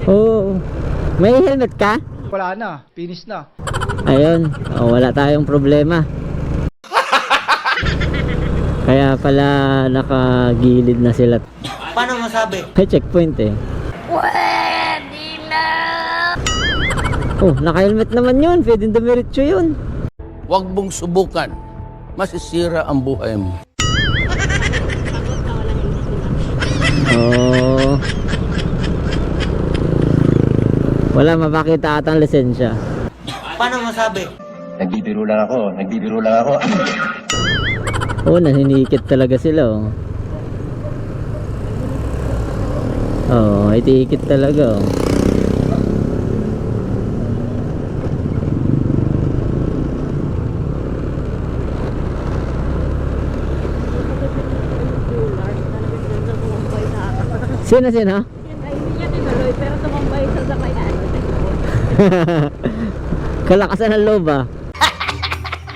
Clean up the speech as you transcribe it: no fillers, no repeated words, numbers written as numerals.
Oo. May helmet ka? Wala na, finish na. Ayun, wala tayong problema. Kaya pala nakagilid na sila. Paano masabi? May checkpoint eh. Pwede na! Oh, naka-helmet naman yun. Pwedeng dumiretso yun. Huwag mong subukan. Masisira ang buhay mo. Oh. Wala mapakita atang lisensya. Paano masabi? Nagbibiro lang ako. Oh, naninikit talaga sila oh. Oh, itikit talaga oh. Sino? Ay, hindi niya tinuloy, pero tumambay sa sakayan. Kalakasan ng loob ah.